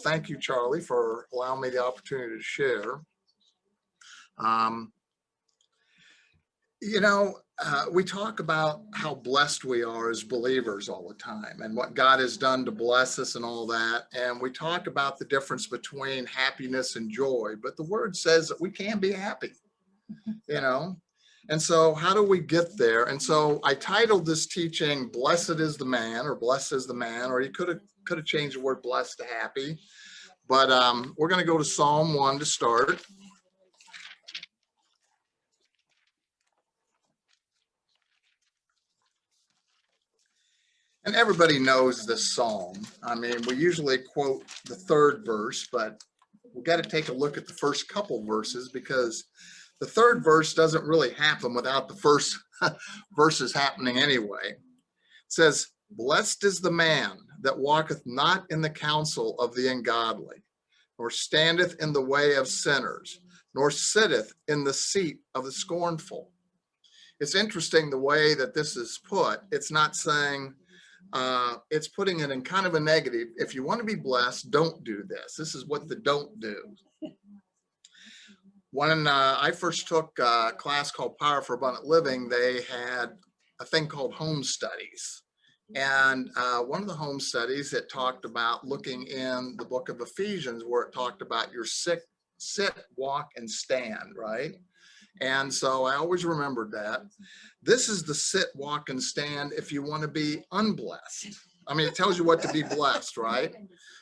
thank you, Charlie, for allowing me the opportunity to share. We talk about how blessed we are as believers all the time and what God has done to bless us and all that. And we talk about the difference between happiness and joy, but the word says that we can be happy, And so how do we get there? And so I titled this teaching, Blessed is the Man, or Blessed is the Man, or you could have changed the word blessed to happy. But we're going to go to Psalm 1 to start. And everybody knows this psalm. I mean, we usually quote the third verse, but we've got to take a look at the first couple verses because the third verse doesn't really happen without the first verses happening anyway. It says, blessed is the man that walketh not in the counsel of the ungodly, nor standeth in the way of sinners, nor sitteth in the seat of the scornful. It's interesting the way that this is put. It's not saying, it's putting it in kind of a negative. If you want to be blessed, don't do this. This is what the don't do. When I first took a class called Power for Abundant Living, they had a thing called home studies. And one of the home studies, it talked about looking in the book of Ephesians, where it talked about your sit, walk, and stand, right? And so I always remembered that. This is the sit, walk, and stand if you want to be unblessed. I mean, it tells you what to be blessed, right?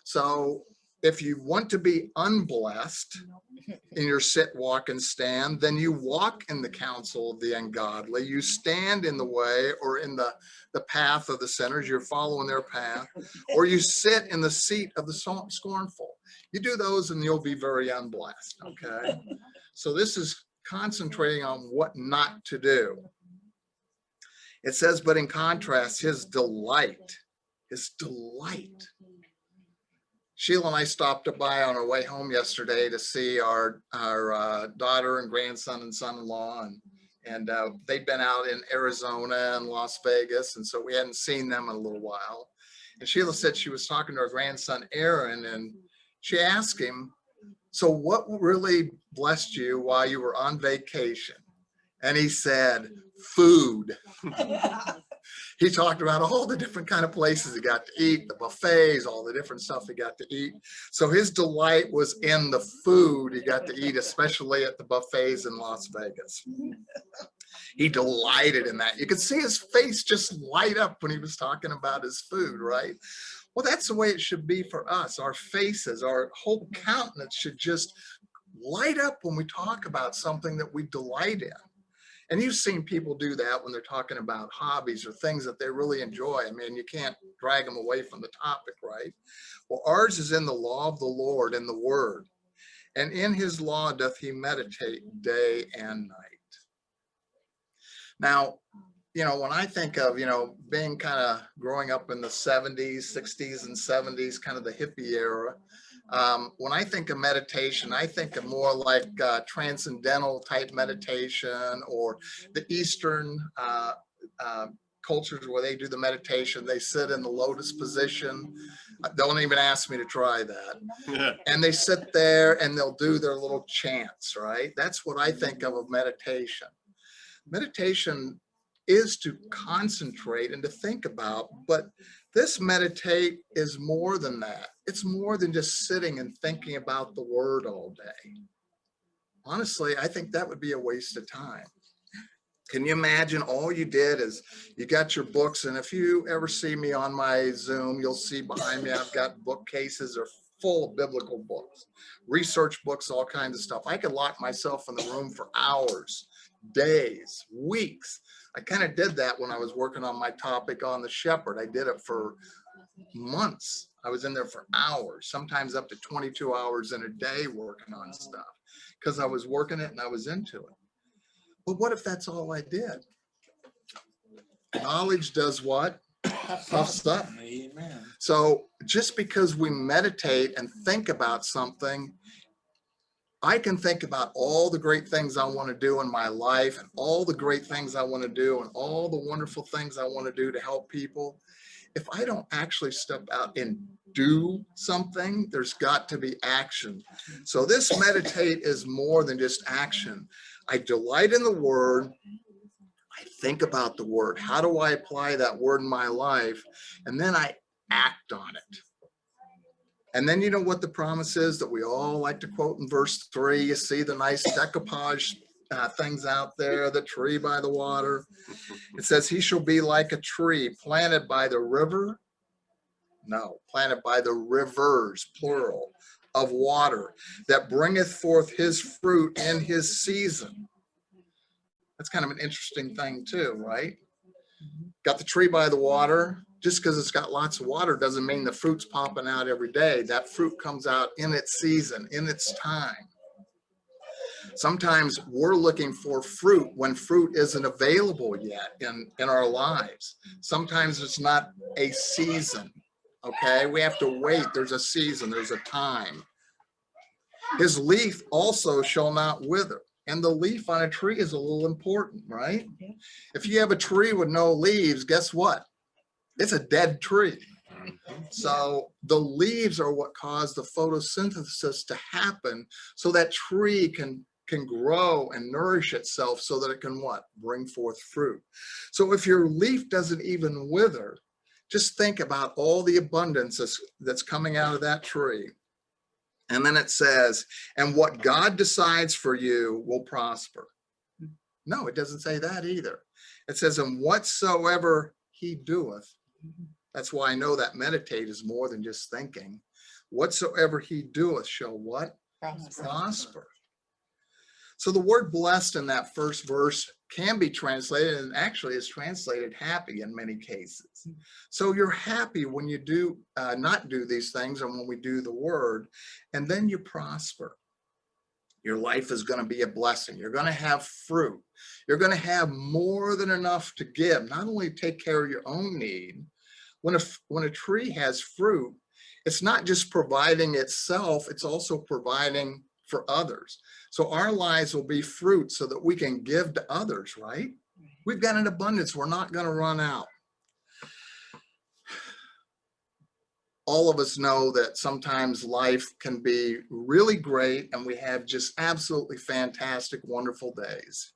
So if you want to be unblessed in your sit, walk, and stand, then you walk in the counsel of the ungodly. You stand in the way or in the path of the sinners. You're following their path. Or you sit in the seat of the scornful. You do those and you'll be very unblessed, okay? So this is concentrating on what not to do. It says, but in contrast, his delight. Sheila and I stopped by on our way home yesterday to see our daughter and grandson and son-in-law, and they'd been out in Arizona and Las Vegas, and so we hadn't seen them in a little while. And Sheila said she was talking to her grandson Aaron, and she asked him, so what really blessed you while you were on vacation? And he said, food. He talked about all the different kind of places he got to eat, the buffets, all the different stuff he got to eat. So his delight was in the food he got to eat, especially at the buffets in Las Vegas. He delighted in that. You could see his face just light up when he was talking about his food, right? Well, that's the way it should be for us. Our faces, our whole countenance should just light up when we talk about something that we delight in. And you've seen people do that when they're talking about hobbies or things that they really enjoy. I mean, you can't drag them away from the topic, right? Well, ours is in the law of the Lord and the word. And in his law doth he meditate day and night. Now, when I think of, being kind of growing up in the 70s, 60s, and 70s, kind of the hippie era, when I think of meditation, I think of more like transcendental type meditation, or the Eastern cultures where they do the meditation. They sit in the lotus position. Don't even ask me to try that. And they sit there and they'll do their little chants, right? That's what I think of meditation. Meditation is to concentrate and to think about, but this meditate is more than that. It's more than just sitting and thinking about the word all day. Honestly, I think that would be a waste of time. Can you imagine all you did is you got your books, and if you ever see me on my Zoom, you'll see behind me I've got bookcases are full of biblical books, research books, all kinds of stuff. I could lock myself in the room for hours, days, weeks. I kind of did that when I was working on my topic on the shepherd. I did it for months. I was in there for hours, sometimes up to 22 hours in a day working on stuff because I was working it and I was into it. But what if that's all I did? Knowledge does what? Puffs up. Amen. So just because we meditate and think about something, I can think about all the great things I want to do in my life and all the great things I want to do and all the wonderful things I want to do to help people. if I don't actually step out and do something, there's got to be action. So this meditate is more than just action. I delight in the word. I think about the word. How do I apply that word in my life? And then I act on it. And then you know what the promise is that we all like to quote in verse 3. You see the nice decoupage things out there, the tree by the water. It says, he shall be like a tree planted by the river. No, planted by the rivers, plural, of water, that bringeth forth his fruit in his season. That's kind of an interesting thing too, right? Got the tree by the water. Just because it's got lots of water doesn't mean the fruit's popping out every day. That fruit comes out in its season, in its time. Sometimes we're looking for fruit when fruit isn't available yet in our lives. Sometimes it's not a season, okay? We have to wait. There's a season, there's a time. His leaf also shall not wither. And the leaf on a tree is a little important, right? Yeah. If you have a tree with no leaves, guess what? It's a dead tree. So the leaves are what cause the photosynthesis to happen so that tree can grow and nourish itself so that it can what? Bring forth fruit. So if your leaf doesn't even wither, just think about all the abundance that's coming out of that tree. And then it says, and what God decides for you will prosper. No, it doesn't say that either. It says, and whatsoever he doeth. That's why I know that meditate is more than just thinking. Whatsoever he doeth shall what? Prosper. So the word blessed in that first verse can be translated, and actually is translated happy in many cases. So you're happy when you do not do these things, and when we do the word, and then you prosper. Your life is going to be a blessing. You're going to have fruit. You're going to have more than enough to give, not only take care of your own need. When a tree has fruit, it's not just providing itself, it's also providing for others. So our lives will be fruit so that we can give to others, right? We've got an abundance. We're not going to run out. All of us know that sometimes life can be really great and we have just absolutely fantastic, wonderful days.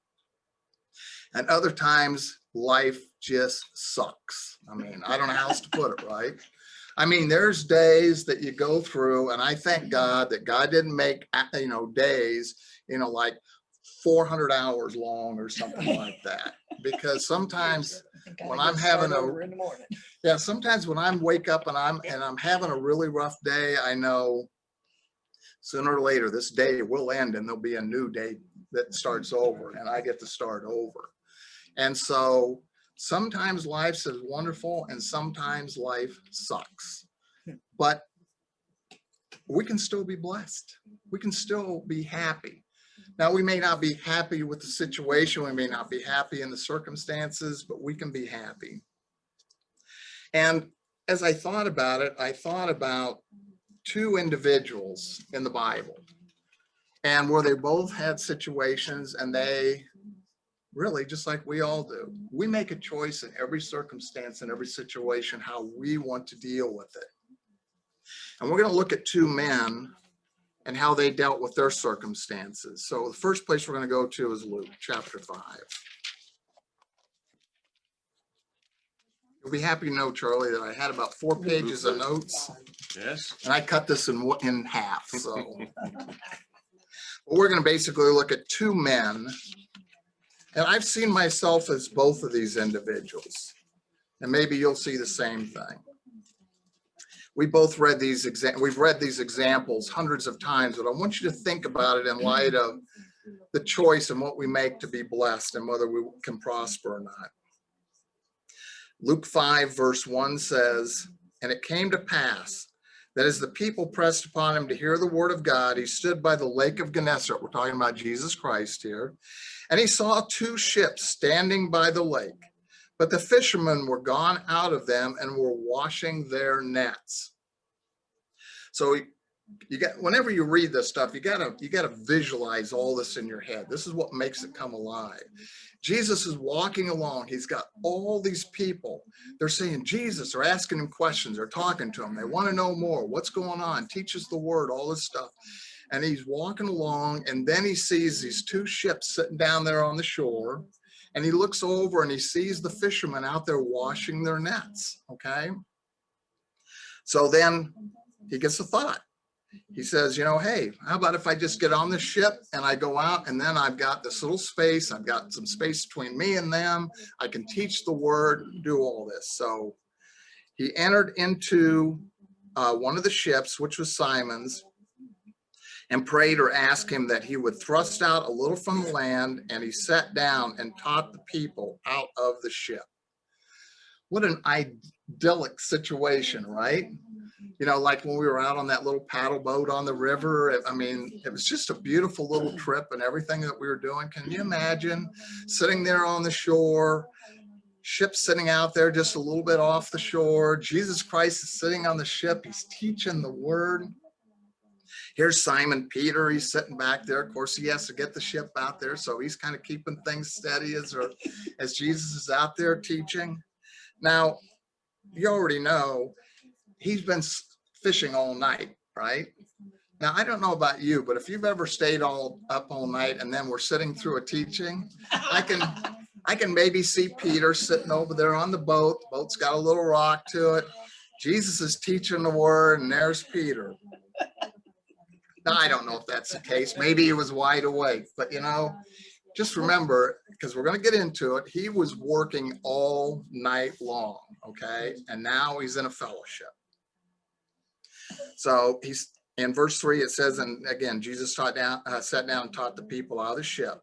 And other times life just sucks. I mean, I don't know how else to put it, right? I mean, there's days that you go through, and I thank God that God didn't make, days, like 400 hours long or something like that. Because sometimes when I'm having sometimes when I wake up and I'm having a really rough day, I know sooner or later this day will end and there'll be a new day that starts over and I get to start over. And so sometimes life is wonderful and sometimes life sucks, but we can still be blessed. We can still be happy. Now, we may not be happy with the situation. We may not be happy in the circumstances, but we can be happy. And as I thought about it, I thought about two individuals in the Bible and where they both had situations and they really, just like we all do, we make a choice in every circumstance and every situation how we want to deal with it. And we're going to look at two men and how they dealt with their circumstances. So the first place we're going to go to is Luke chapter 5. You'll be happy to know, Charlie, that I had about 4 pages of notes. Yes. And I cut this in half. So we're going to basically look at two men. And I've seen myself as both of these individuals. And maybe you'll see the same thing. We both read we've read these examples hundreds of times, but I want you to think about it in light of the choice and what we make to be blessed and whether we can prosper or not. Luke 5 verse 1 says, and it came to pass that as the people pressed upon him to hear the word of God, he stood by the lake of Gennesaret. We're talking about Jesus Christ here. And he saw 2 ships standing by the lake, but the fishermen were gone out of them and were washing their nets. So whenever you read this stuff, you gotta visualize all this in your head. This is what makes it come alive. Jesus is walking along. He's got all these people. They're saying Jesus, they're asking him questions. They're talking to him. They want to know more. What's going on? Teach us the word, all this stuff. And he's walking along, and then he sees these two ships sitting down there on the shore. And he looks over and he sees the fishermen out there washing their nets. Okay. So then he gets a thought. He says, hey, how about if I just get on the ship and I go out, and then I've got this little space. I've got some space between me and them. I can teach the word, do all this. So he entered into one of the ships, which was Simon's, and prayed or asked him that he would thrust out a little from the land, and he sat down and taught the people out of the ship. What an idyllic situation, right? Like when we were out on that little paddle boat on the river. I mean, it was just a beautiful little trip and everything that we were doing. Can you imagine sitting there on the shore, ship sitting out there just a little bit off the shore? Jesus Christ is sitting on the ship. He's teaching the word. Here's Simon Peter. He's sitting back there. Of course, he has to get the ship out there, so he's kind of keeping things steady as Jesus is out there teaching. Now, you already know he's been fishing all night, right? Now, I don't know about you, but if you've ever stayed up all night and then we're sitting through a teaching, I can maybe see Peter sitting over there on the boat. The boat's got a little rock to it. Jesus is teaching the word, and there's Peter. Now, I don't know if that's the case. Maybe he was wide awake, but just remember, because we're going to get into it, he was working all night long, okay? And now he's in a fellowship. So he's in verse 3, it says, and again, Jesus sat down and taught the people out of the ship.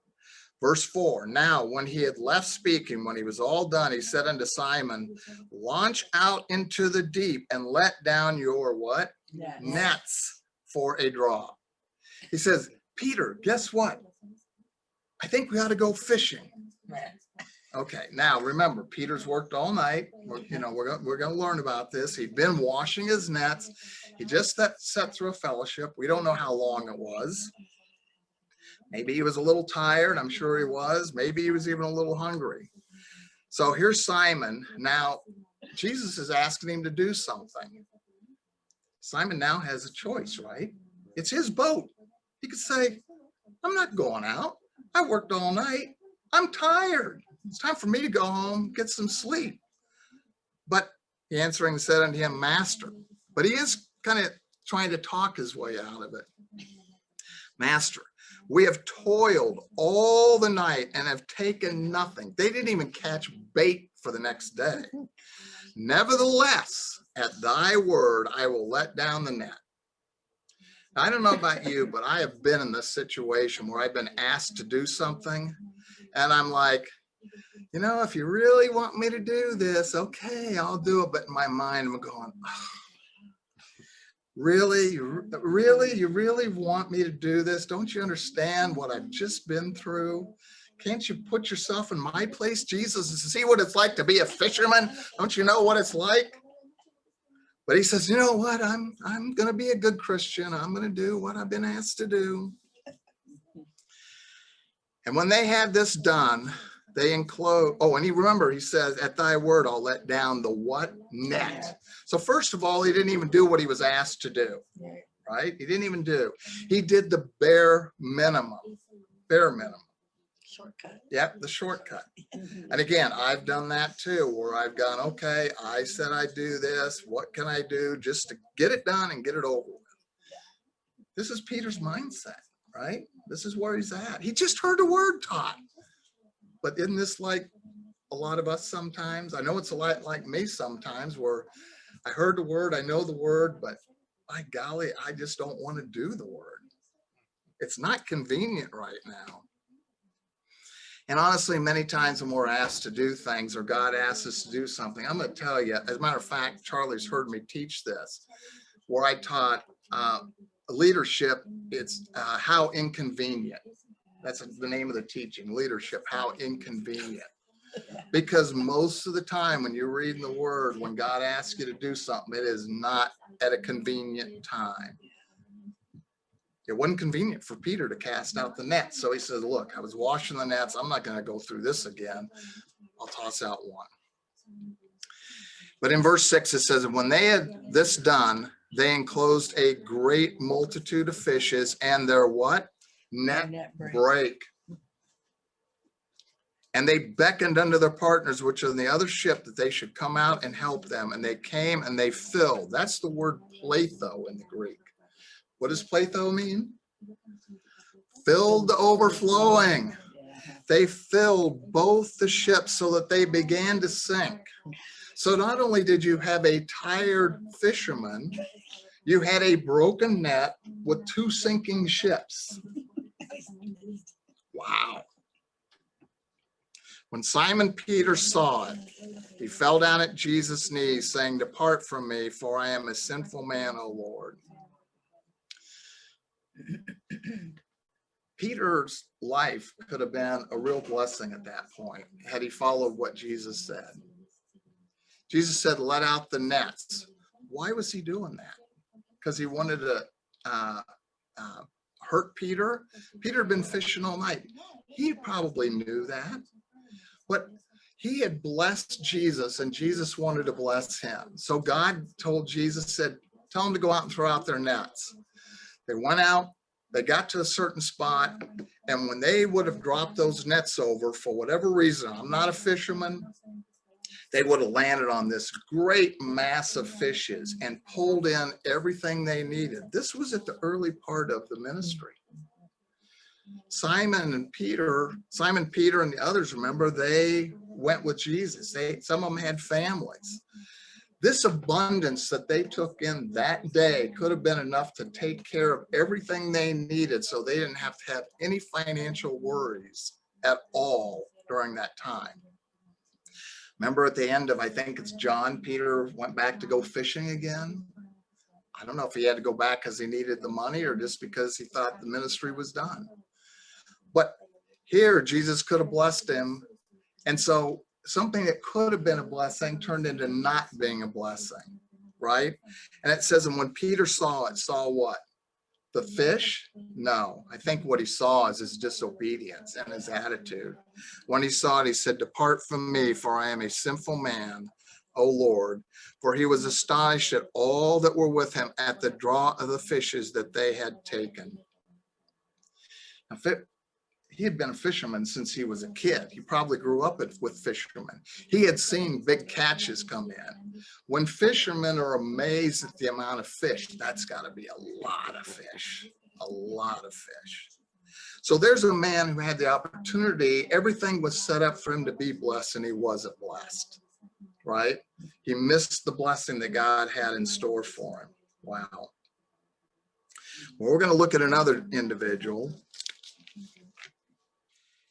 Verse 4, now when he had left speaking, when he was all done, he said unto Simon, launch out into the deep and let down your what? Nets for a draw. He says, Peter, guess what? I think we ought to go fishing. Okay, now remember, Peter's worked all night. We're going to learn about this. He'd been washing his nets. He just sat through a fellowship. We don't know how long it was. Maybe he was a little tired. I'm sure he was. Maybe he was even a little hungry. So here's Simon. Now, Jesus is asking him to do something. Simon now has a choice, right? It's his boat. He could say, I'm not going out. I worked all night. I'm tired. It's time for me to go home, get some sleep. But he answering said unto him, Master. But he is kind of trying to talk his way out of it. Master, we have toiled all the night and have taken nothing. They didn't even catch bait for the next day. Nevertheless, at thy word, I will let down the net. I don't know about you, but I have been in this situation where I've been asked to do something, and I'm like, if you really want me to do this, okay, I'll do it. But in my mind, I'm going, oh, really? You really want me to do this? Don't you understand what I've just been through? Can't you put yourself in my place, Jesus, and see what it's like to be a fisherman? Don't you know what it's like? But he says, you know what? I'm going to be a good Christian. I'm going to do what I've been asked to do. And when they had this done, they enclosed, and he says, at thy word, I'll let down the what? Net. So first of all, he didn't even do what he was asked to do, right? He didn't even do. He did the bare minimum. Shortcut. Yep, the shortcut. And again, I've done that too, where I've gone, okay, I said I do this. What can I do just to get it done and get it over with? This is Peter's mindset, right? This is where he's at. He just heard the word taught. But isn't this like a lot of us sometimes? I know it's a lot like me sometimes, where I heard the word, I know the word, but by golly, I just don't want to do the word. It's not convenient right now. And honestly, many times when we're asked to do things or God asks us to do something, I'm going to tell you, as a matter of fact, Charlie's heard me teach this, where I taught leadership, it's how inconvenient. That's the name of the teaching, leadership, how inconvenient. Because most of the time when you're reading the word, when God asks you to do something, it is not at a convenient time. it wasn't convenient for Peter to cast out the net. So he says, look, I was washing the nets. I'm not going to go through this again. I'll toss out one. But in verse 6, it says, when they had this done, they enclosed a great multitude of fishes, and their what? Net brake. And they beckoned unto their partners, which are in the other ship, that they should come out and help them. And they came and they filled. That's the word pletho in the Greek. What does pletho mean? Filled to overflowing. They filled both the ships so that they began to sink. So not only did you have a tired fisherman, you had a broken net with two sinking ships. Wow. When Simon Peter saw it, he fell down at Jesus' knees, saying, depart from me, for I am a sinful man, O Lord. Peter's life could have been a real blessing at that point, had he followed what Jesus said. Jesus said, let out the nets. Why was he doing that? Because he wanted to hurt Peter? Peter had been fishing all night. He probably knew that. But he had blessed Jesus, and Jesus wanted to bless him. So God told Jesus, said, tell them to go out and throw out their nets. They went out, they got to a certain spot, and when they would have dropped those nets over, for whatever reason, I'm not a fisherman, they would have landed on this great mass of fishes and pulled in everything they needed. This was at the early part of the ministry. Simon Peter and the others, remember, they went with Jesus. Some of them had families. This abundance that they took in that day could have been enough to take care of everything they needed, so they didn't have to have any financial worries at all during that time. Remember at the end of, I think it's John, Peter went back to go fishing again. I don't know if he had to go back because he needed the money or just because he thought the ministry was done. But here, Jesus could have blessed him. And so something that could have been a blessing turned into not being a blessing, right? And it says, and when Peter saw it, saw what? The fish? No, I think what he saw is his disobedience and his attitude. When he saw it, he said, depart from me, for I am a sinful man, O Lord. For he was astonished at all that were with him at the draw of the fishes that they had taken. Now, he had been a fisherman since he was a kid. He probably grew up with fishermen. He had seen big catches come in. When fishermen are amazed at the amount of fish, that's got to be a lot of fish, a lot of fish. So there's a man who had the opportunity. Everything was set up for him to be blessed, and he wasn't blessed, right? He missed the blessing that God had in store for him. Wow. Well, we're going to look at another individual.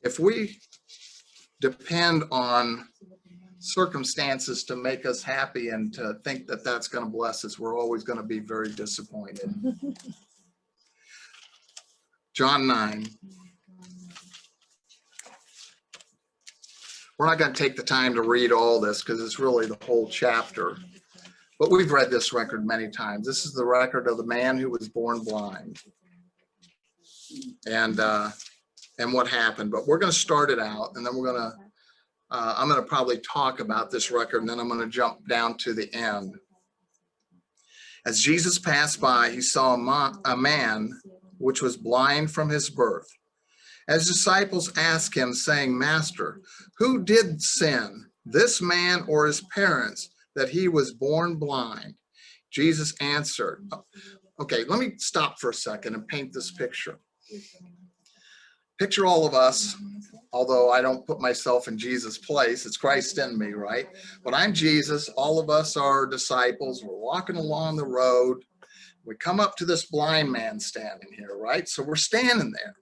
If we depend on circumstances to make us happy and to think that that's going to bless us, we're always going to be very disappointed. John 9. We're not going to take the time to read all this because it's really the whole chapter. But we've read this record many times. This is the record of the man who was born blind. And what happened. But we're going to start it out, and then we're going to, I'm going to probably talk about this record, and then I'm going to jump down to the end. As Jesus passed by, he saw a man which was blind from his birth. As disciples asked him, saying, Master, who did sin, this man or his parents, that he was born blind? Jesus answered. Okay, let me stop for a second and paint this picture. Picture all of us, although I don't put myself in Jesus' place, it's Christ in me, right? But I'm Jesus, all of us are disciples, we're walking along the road, we come up to this blind man standing here, right? So we're standing there.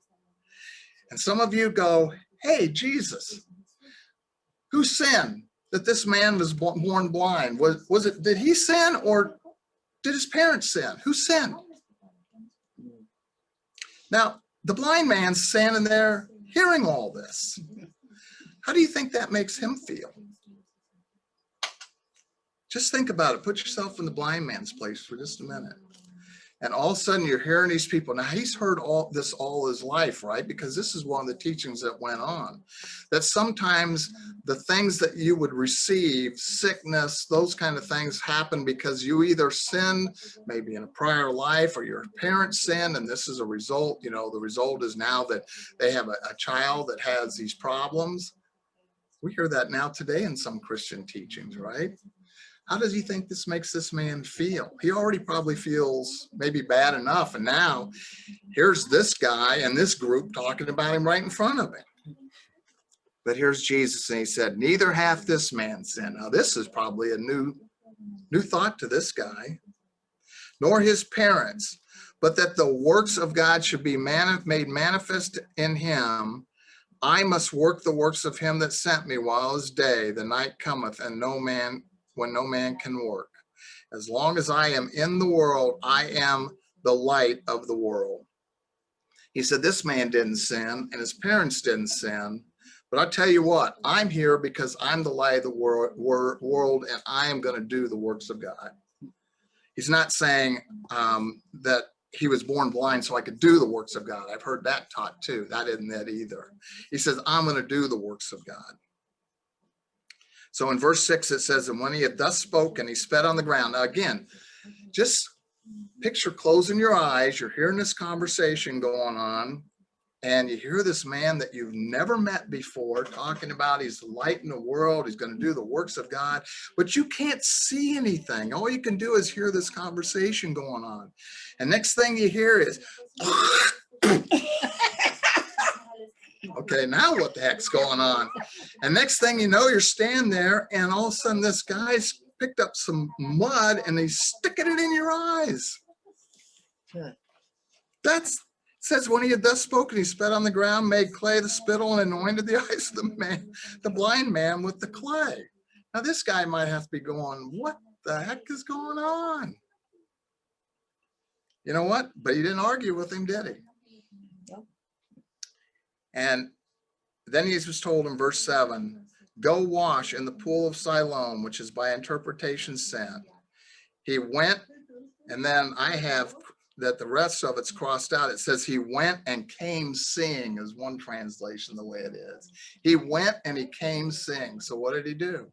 And some of you go, hey, Jesus, who sinned that this man was born blind? Was it, did he sin or did his parents sin? Who sinned? Now, the blind man's standing there hearing all this. How do you think that makes him feel? Just think about it. Put yourself in the blind man's place for just a minute. And all of a sudden you're hearing these people. Now he's heard all this all his life, right? Because this is one of the teachings that went on, that sometimes the things that you would receive, sickness, those kind of things happen because you either sinned maybe in a prior life or your parents sinned, and this is a result. You know, the result is now that they have a child that has these problems. We hear that now today in some Christian teachings, right? How does he think this makes this man feel? He already probably feels maybe bad enough. And now here's this guy and this group talking about him right in front of him. But here's Jesus, and he said, neither hath this man sinned. Now this is probably a new thought to this guy, nor his parents, but that the works of God should be made manifest in him. I must work the works of him that sent me while it is day. The night cometh, and when no man can work. As long as I am in the world, I am the light of the world. He said this man didn't sin and his parents didn't sin. But I tell you what, I'm here because I'm the light of the world, and I am going to do the works of God. He's not saying that he was born blind so I could do the works of God. I've heard that taught too. That isn't it either. He says, I'm going to do the works of God. So in verse 6, it says, and when he had thus spoken, he spat on the ground. Now again, just picture closing your eyes. You're hearing this conversation going on, and you hear this man that you've never met before talking about he's the light in the world. He's going to do the works of God, but you can't see anything. All you can do is hear this conversation going on. And next thing you hear is, okay, now what the heck's going on? And next thing you know, you're standing there, and all of a sudden this guy's picked up some mud and he's sticking it in your eyes. That's says when he had thus spoken, he spat on the ground, made clay the spittle, and anointed the eyes of the man, the blind man, with the clay. Now this guy might have to be going, what the heck is going on? You know what? But he didn't argue with him, did he? And then he was told in verse 7, go wash in the pool of Siloam, which is by interpretation sent. He went, and then I have that the rest of it's crossed out. It says he went and came seeing is one translation the way it is. He went and he came seeing. So what did he do?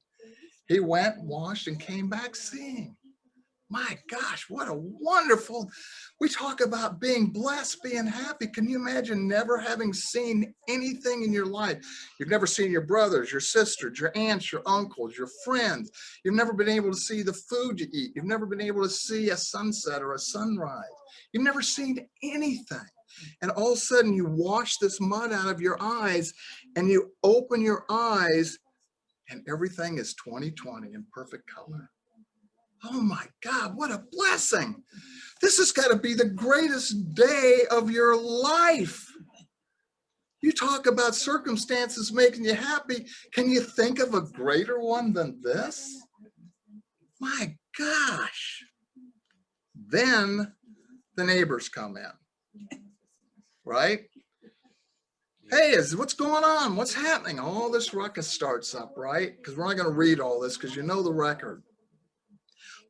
He went, washed, and came back seeing. My gosh, what a wonderful, we talk about being blessed, being happy. Can you imagine never having seen anything in your life? You've never seen your brothers, your sisters, your aunts, your uncles, your friends. You've never been able to see the food you eat. You've never been able to see a sunset or a sunrise. You've never seen anything. And all of a sudden you wash this mud out of your eyes and you open your eyes and everything is 20/20 in perfect color. Oh my God, what a blessing. This has got to be the greatest day of your life. You talk about circumstances making you happy. Can you think of a greater one than this? My gosh. Then the neighbors come in, right? Hey, what's going on? What's happening? All this ruckus starts up, right? Because we're not going to read all this because you know the record.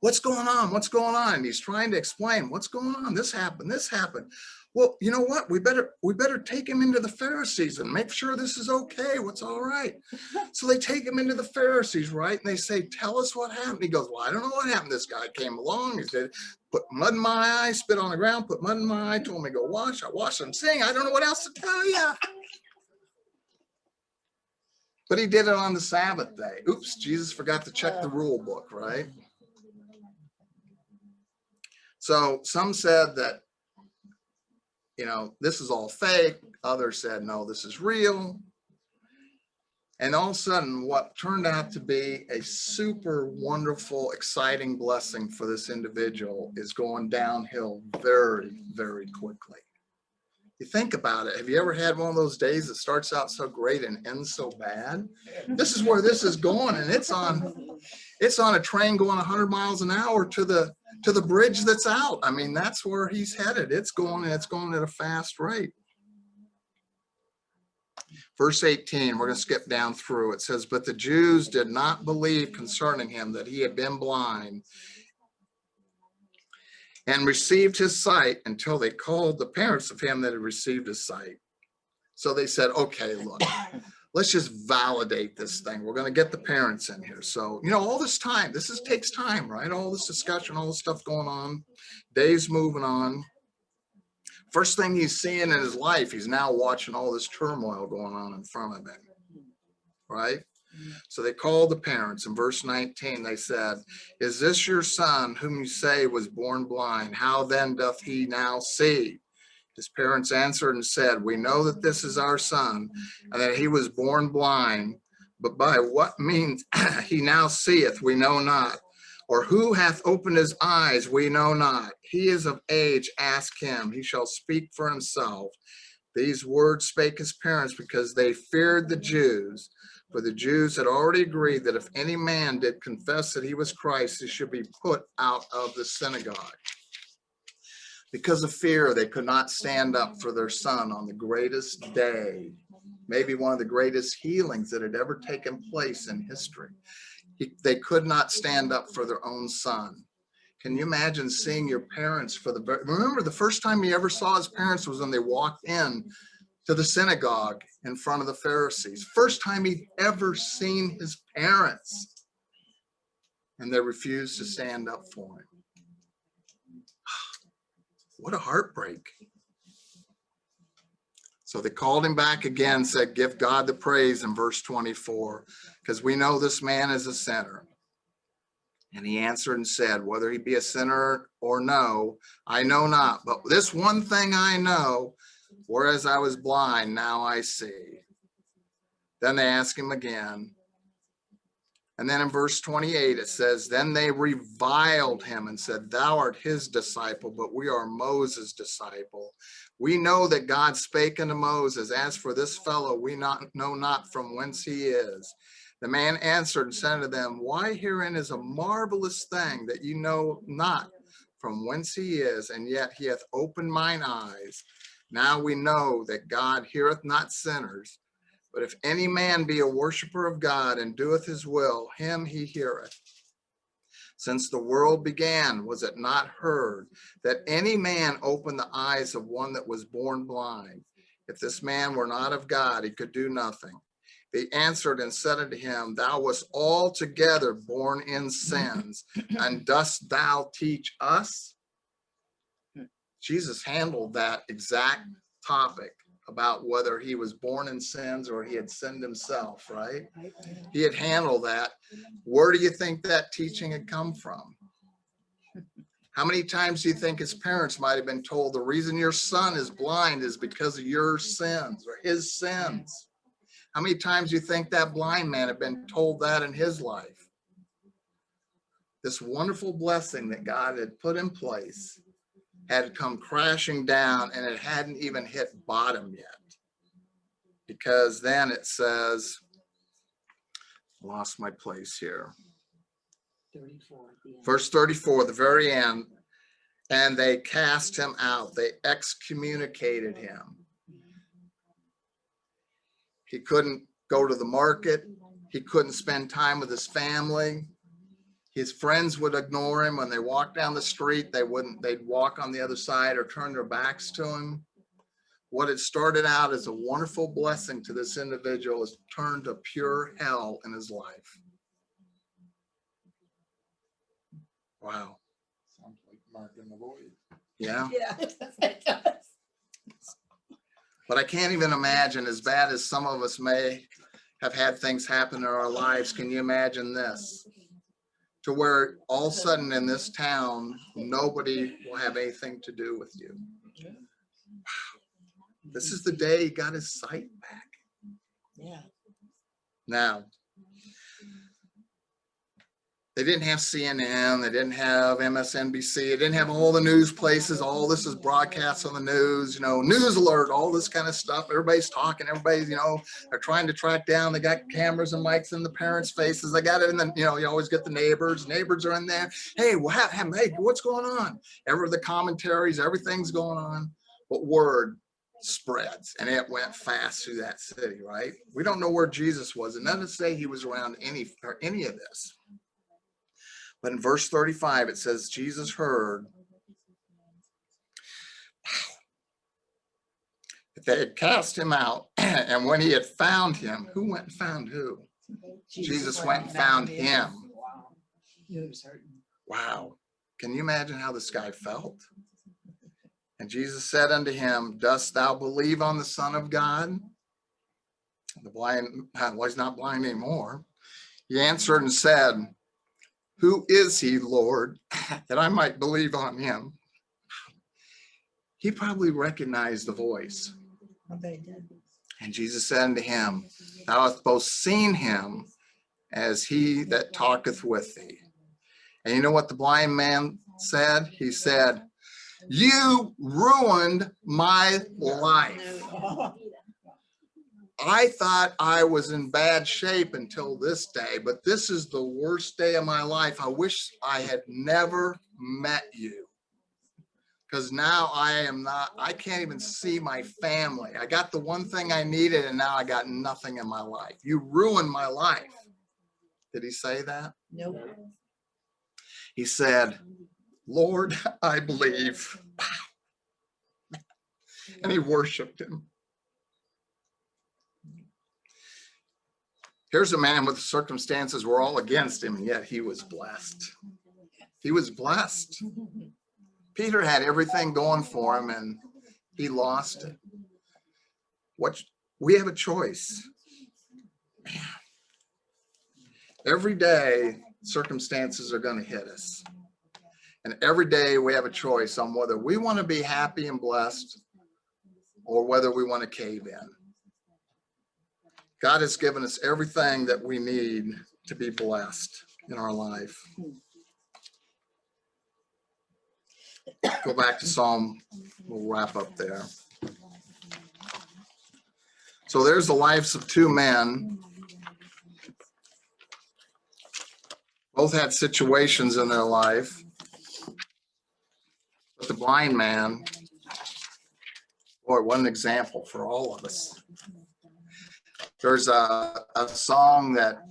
What's going on? What's going on? And he's trying to explain what's going on. This happened. This happened. Well, you know what? We better take him into the Pharisees and make sure this is okay. What's all right? So they take him into the Pharisees, right? And they say, tell us what happened. He goes, well, I don't know what happened. This guy came along. He said, put mud in my eye, spit on the ground, put mud in my eye, told me to go wash. I washed. I'm saying, I don't know what else to tell you. But he did it on the Sabbath day. Oops, Jesus forgot to check the rule book, right? So some said that, you know, this is all fake. Others said, no, this is real. And all of a sudden, what turned out to be a super wonderful, exciting blessing for this individual is going downhill very, very quickly. You think about it. Have you ever had one of those days that starts out so great and ends so bad? This is where this is going, and it's on a train going 100 miles an hour to the bridge that's out. I mean, that's where he's headed. It's going, and it's going at a fast rate. Verse 18, we're going to skip down through. It says, but the Jews did not believe concerning him that he had been blind. and received his sight until they called the parents of him that had received his sight. So they said, okay, look, let's just validate this thing. We're going to get the parents in here. So, all this time, takes time, right? All this discussion, all this stuff going on, days moving on. First thing he's seeing in his life, he's now watching all this turmoil going on in front of him, right? So they called the parents. In verse 19, they said, is this your son whom you say was born blind? How then doth he now see? His parents answered and said, we know that this is our son, and that he was born blind, but by what means he now seeth, we know not. Or who hath opened his eyes, we know not. He is of age, ask him, he shall speak for himself. These words spake his parents because they feared the Jews. For the Jews had already agreed that if any man did confess that he was Christ, he should be put out of the synagogue. Because of fear, they could not stand up for their son on the greatest day, maybe one of the greatest healings that had ever taken place in history. They could not stand up for their own son. Can you imagine seeing your parents remember the first time he ever saw his parents was when they walked in to the synagogue in front of the Pharisees. First time he'd ever seen his parents, and they refused to stand up for him. What a heartbreak. So they called him back again, said, give God the praise in verse 24, because we know this man is a sinner. And he answered and said, whether he be a sinner or no, I know not. But this one thing I know, whereas I was blind, now I see. Then they asked him again. And then in verse 28, it says, then they reviled him and said, thou art his disciple, but we are Moses' disciple. We know that God spake unto Moses. As for this fellow, we know not from whence he is. The man answered and said to them, why herein is a marvelous thing that you know not from whence he is, and yet he hath opened mine eyes. Now we know that God heareth not sinners. But if any man be a worshiper of God and doeth his will, him he heareth. Since the world began, was it not heard that any man opened the eyes of one that was born blind? If this man were not of God, he could do nothing. They answered and said unto him, thou wast altogether born in sins, and dost thou teach us? Jesus handled that exact topic about whether he was born in sins or he had sinned himself, right? He had handled that. Where do you think that teaching had come from? How many times do you think his parents might have been told the reason your son is blind is because of your sins or his sins? How many times do you think that blind man had been told that in his life? This wonderful blessing that God had put in place had come crashing down, and it hadn't even hit bottom yet. Because then it says, lost my place here. 34. Verse 34, the very end, and they cast him out. They excommunicated him. He couldn't go to the market. He couldn't spend time with his family. His friends would ignore him when they walked down the street. They'd walk on the other side or turn their backs to him. What had started out as a wonderful blessing to this individual has turned to pure hell in his life. Wow. Sounds like Mark in the Void. Yeah. Yeah, it does. But I can't even imagine, as bad as some of us may have had things happen in our lives, can you imagine this? To where all of a sudden in this town, nobody will have anything to do with you. This is the day he got his sight back. Yeah. Now, they didn't have CNN, they didn't have MSNBC, they didn't have all the news places. All this is broadcast on the news, news alert, all this kind of stuff. Everybody's talking, everybody's, they're trying to track down. They got cameras and mics in the parents' faces. They got it in the, you always get the neighbors. Neighbors are in there. Hey, hey, what's going on? The commentaries, everything's going on. But word spreads, and it went fast through that city, right? We don't know where Jesus was, and none to say he was around any of this. But in verse 35, it says, Jesus heard They had cast him out, and when he had found him, who went and found who? Jesus went and found him. Wow. He was hurting. Wow. Can you imagine how this guy felt? And Jesus said unto him, dost thou believe on the Son of God? The blind, well, he's not blind anymore. He answered and said, who is he, Lord, that I might believe on him? He probably recognized the voice. I bet he did. And Jesus said unto him, thou hast both seen him as he that talketh with thee. And you know what the blind man said? He said, you ruined my life. I thought I was in bad shape until this day, but this is the worst day of my life. I wish I had never met you. Because now I can't even see my family. I got the one thing I needed, and now I got nothing in my life. You ruined my life. Did he say that? Nope. He said, Lord, I believe. And he worshiped him. Here's a man with the circumstances were all against him, and yet he was blessed. He was blessed. Peter had everything going for him, and he lost it. We have a choice. Man. Every day, circumstances are going to hit us. And every day we have a choice on whether we want to be happy and blessed or whether we want to cave in. God has given us everything that we need to be blessed in our life. Go back to Psalm. We'll wrap up there. So there's the lives of two men. Both had situations in their life. But the blind man, boy, what an example for all of us. There's a song that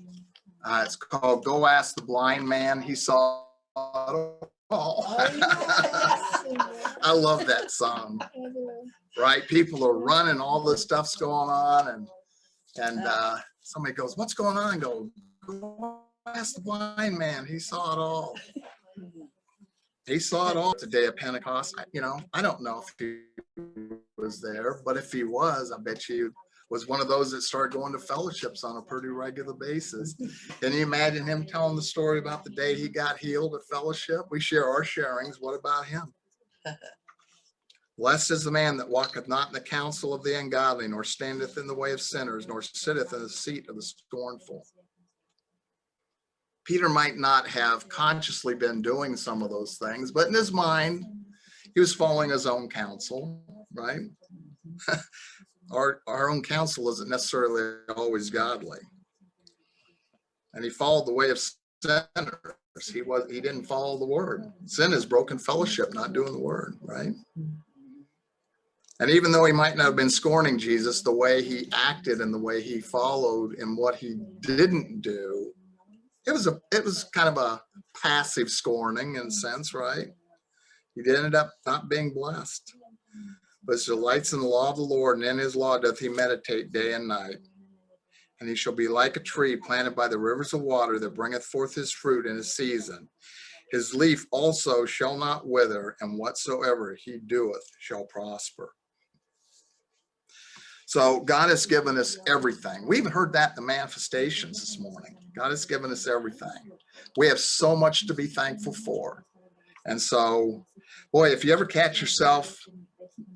it's called Go Ask the Blind Man. He saw it all. I love that song. Right? People are running, all this stuff's going on, and somebody goes, what's going on? Go ask the blind man. He saw it all. He saw it all the day of Pentecost. I don't know if he was there, but if he was, I bet you was one of those that started going to fellowships on a pretty regular basis. Can you imagine him telling the story about the day he got healed at fellowship? We share our sharings. What about him? Blessed is the man that walketh not in the counsel of the ungodly, nor standeth in the way of sinners, nor sitteth in the seat of the scornful. Peter might not have consciously been doing some of those things, but in his mind, he was following his own counsel, right? Our own counsel isn't necessarily always godly. And he followed the way of sinners. He didn't follow the word. Sin is broken fellowship, not doing the word, right? And even though he might not have been scorning Jesus, the way he acted and the way he followed and what he didn't do, it was kind of a passive scorning in a sense, right? He ended up not being blessed. But he delights in the law of the Lord, and in his law doth he meditate day and night. And he shall be like a tree planted by the rivers of water that bringeth forth his fruit in his season. His leaf also shall not wither, and whatsoever he doeth shall prosper. So God has given us everything. We even heard that in the manifestations this morning. God has given us everything. We have so much to be thankful for. And so, boy, if you ever catch yourself,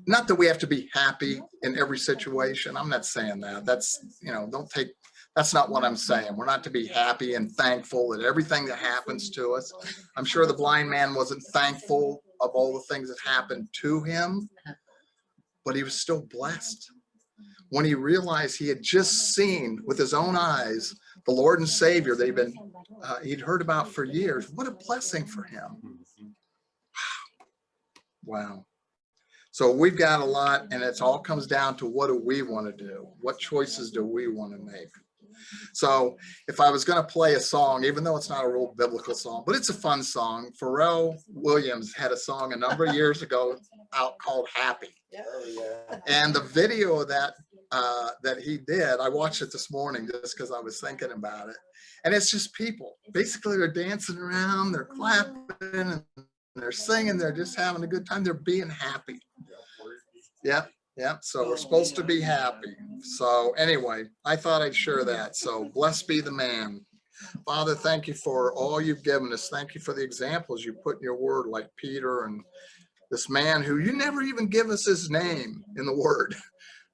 not that we have to be happy in every situation. I'm not saying that. That's not what I'm saying. We're not to be happy and thankful at everything that happens to us. I'm sure the blind man wasn't thankful of all the things that happened to him, but he was still blessed. When he realized he had just seen with his own eyes the Lord and Savior that he'd heard about for years. What a blessing for him. Wow. So we've got a lot, and it all comes down to what do we want to do? What choices do we want to make? So if I was going to play a song, even though it's not a real biblical song, but it's a fun song, Pharrell Williams had a song a number of years ago out called Happy. And the video of that that he did, I watched it this morning just because I was thinking about it. And it's just people. Basically, they're dancing around, they're clapping, and they're singing, they're just having a good time. They're being happy. Yep. Yep. So we're supposed to be happy. So anyway, I thought I'd share that. So blessed be the man. Father, thank you for all you've given us. Thank you for the examples you put in your word, like Peter and this man who you never even give us his name in the word.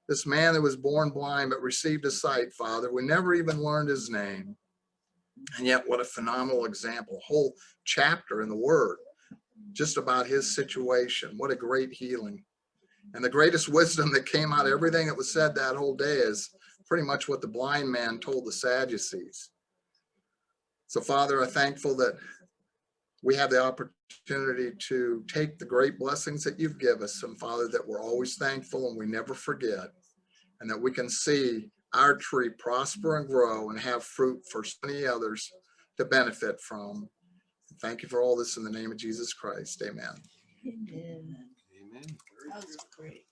This man that was born blind but received his sight, Father. We never even learned his name. And yet what a phenomenal example. Whole chapter in the word just about his situation. What a great healing. And the greatest wisdom that came out of everything that was said that whole day is pretty much what the blind man told the Sadducees. So, Father, I'm thankful that we have the opportunity to take the great blessings that you've given us, and Father, that we're always thankful and we never forget, and that we can see our tree prosper and grow and have fruit for so many others to benefit from. Thank you for all this in the name of Jesus Christ. Amen. Amen. Amen. That was great.